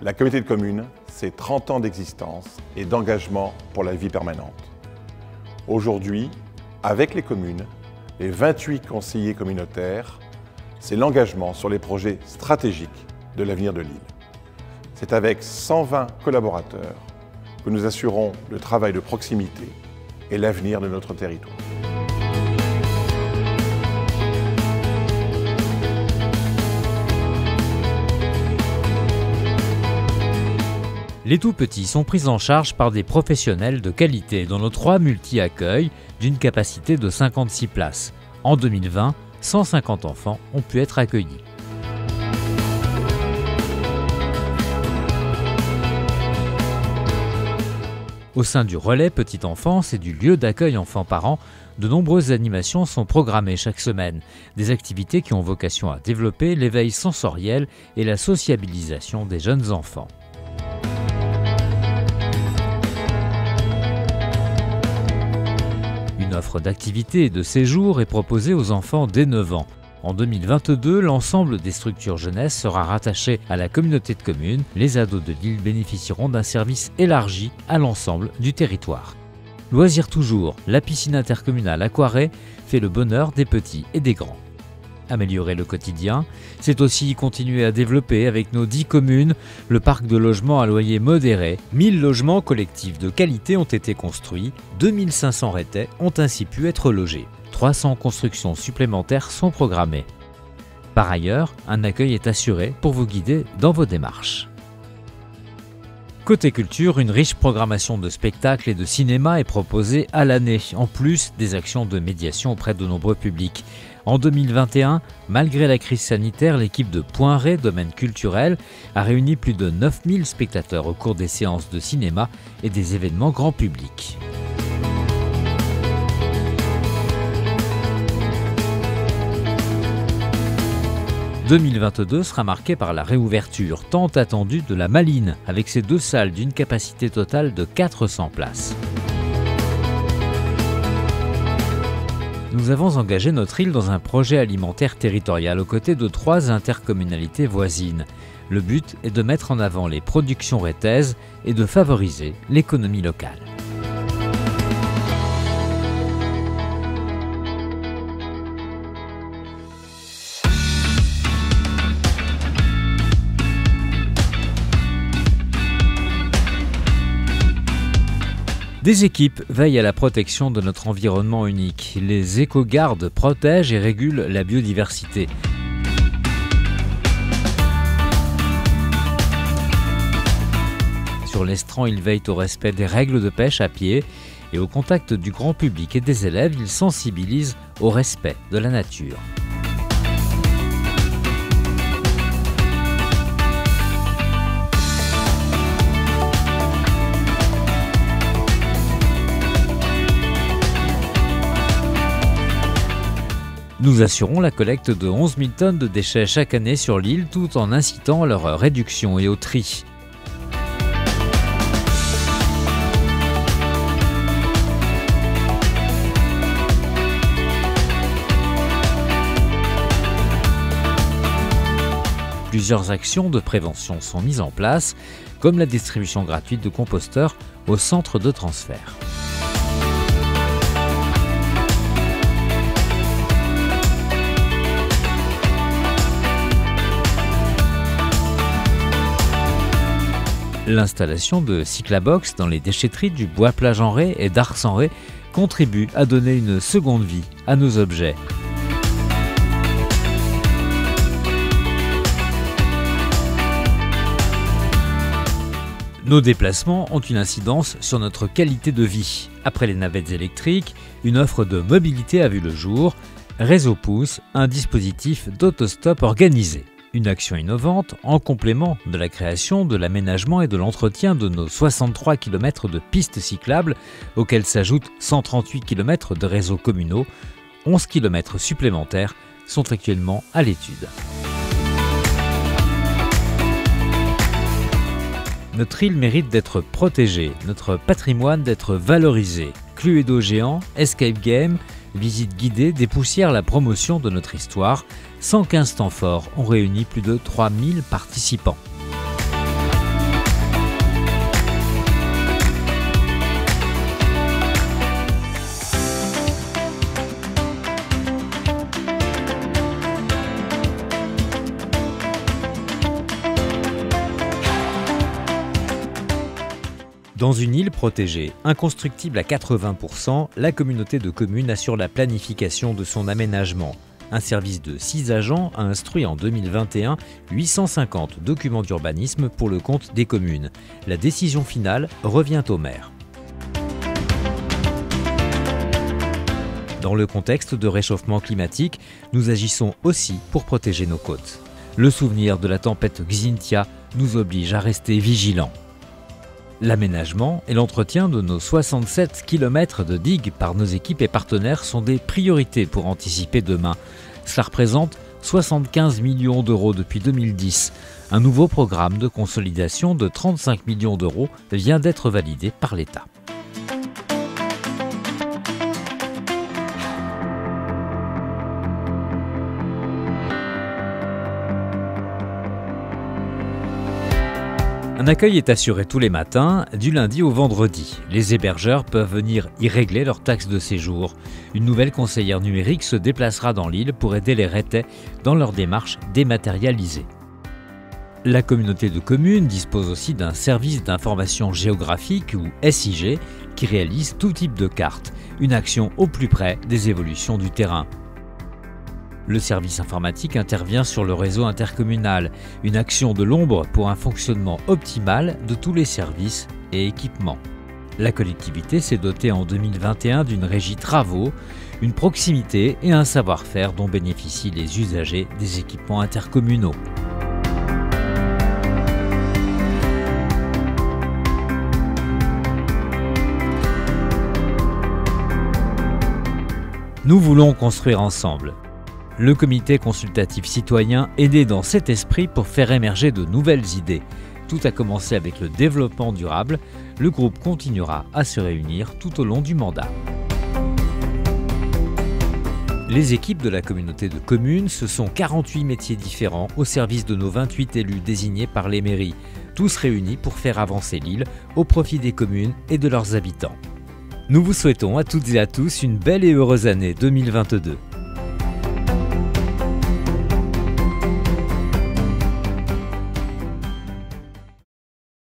La communauté de communes, c'est 30 ans d'existence et d'engagement pour la vie permanente. Aujourd'hui, avec les communes, les 28 conseillers communautaires, c'est l'engagement sur les projets stratégiques de l'avenir de l'île. C'est avec 120 collaborateurs que nous assurons le travail de proximité et l'avenir de notre territoire. Les tout-petits sont pris en charge par des professionnels de qualité dans nos 3 multi-accueils d'une capacité de 56 places. En 2020, 150 enfants ont pu être accueillis. Au sein du relais petite enfance et du lieu d'accueil enfants-parents, de nombreuses animations sont programmées chaque semaine. Des activités qui ont vocation à développer l'éveil sensoriel et la sociabilisation des jeunes enfants. Une offre d'activités et de séjours est proposée aux enfants dès 9 ans. En 2022, l'ensemble des structures jeunesse sera rattaché à la communauté de communes. Les ados de l'île bénéficieront d'un service élargi à l'ensemble du territoire. Loisirs toujours, la piscine intercommunale Aquaré fait le bonheur des petits et des grands. Améliorer le quotidien, c'est aussi continuer à développer avec nos 10 communes le parc de logements à loyer modéré. 1000 logements collectifs de qualité ont été construits, 2500 retais ont ainsi pu être logés. 300 constructions supplémentaires sont programmées. Par ailleurs, un accueil est assuré pour vous guider dans vos démarches. Côté culture, une riche programmation de spectacles et de cinéma est proposée à l'année, en plus des actions de médiation auprès de nombreux publics. En 2021, malgré la crise sanitaire, l'équipe de Point-Ré, domaine culturel, a réuni plus de 9000 spectateurs au cours des séances de cinéma et des événements grand public. « 2022 sera marqué par la réouverture tant attendue de la Maline, avec ses 2 salles d'une capacité totale de 400 places. Nous avons engagé notre île dans un projet alimentaire territorial aux côtés de 3 intercommunalités voisines. Le but est de mettre en avant les productions rétaises et de favoriser l'économie locale. Des équipes veillent à la protection de notre environnement unique. Les éco-gardes protègent et régulent la biodiversité. Sur l'estran, ils veillent au respect des règles de pêche à pied et au contact du grand public et des élèves, ils sensibilisent au respect de la nature. Nous assurons la collecte de 11 000 tonnes de déchets chaque année sur l'île tout en incitant à leur réduction et au tri. Plusieurs actions de prévention sont mises en place, comme la distribution gratuite de composteurs au centre de transfert. L'installation de Cyclabox dans les déchetteries du Bois-Plage-en-Ré et d'Ars-en-Ré contribue à donner une seconde vie à nos objets. Nos déplacements ont une incidence sur notre qualité de vie. Après les navettes électriques, une offre de mobilité a vu le jour. Réseau Pouce, un dispositif d'autostop organisé. Une action innovante en complément de la création, de l'aménagement et de l'entretien de nos 63 km de pistes cyclables, auxquelles s'ajoutent 138 km de réseaux communaux. 11 km supplémentaires sont actuellement à l'étude. Notre île mérite d'être protégée, notre patrimoine d'être valorisé. Cluedo géant, escape game, visite guidée dépoussièrent la promotion de notre histoire. 115 temps forts ont réuni plus de 3000 participants. Dans une île protégée, inconstructible à 80%, la communauté de communes assure la planification de son aménagement. Un service de 6 agents a instruit en 2021 850 documents d'urbanisme pour le compte des communes. La décision finale revient au maire. Dans le contexte de réchauffement climatique, nous agissons aussi pour protéger nos côtes. Le souvenir de la tempête Xynthia nous oblige à rester vigilants. L'aménagement et l'entretien de nos 67 km de digues par nos équipes et partenaires sont des priorités pour anticiper demain. Cela représente 75 millions d'euros depuis 2010. Un nouveau programme de consolidation de 35 millions d'euros vient d'être validé par l'État. Un accueil est assuré tous les matins, du lundi au vendredi. Les hébergeurs peuvent venir y régler leurs taxes de séjour. Une nouvelle conseillère numérique se déplacera dans l'île pour aider les Rethais dans leur démarche dématérialisée. La communauté de communes dispose aussi d'un service d'information géographique ou SIG qui réalise tout type de cartes, une action au plus près des évolutions du terrain. Le service informatique intervient sur le réseau intercommunal, une action de l'ombre pour un fonctionnement optimal de tous les services et équipements. La collectivité s'est dotée en 2021 d'une régie travaux, une proximité et un savoir-faire dont bénéficient les usagers des équipements intercommunaux. Nous voulons construire ensemble. Le comité consultatif citoyen est né dans cet esprit pour faire émerger de nouvelles idées. Tout a commencé avec le développement durable. Le groupe continuera à se réunir tout au long du mandat. Les équipes de la communauté de communes, ce sont 48 métiers différents au service de nos 28 élus désignés par les mairies, tous réunis pour faire avancer l'île au profit des communes et de leurs habitants. Nous vous souhaitons à toutes et à tous une belle et heureuse année 2022.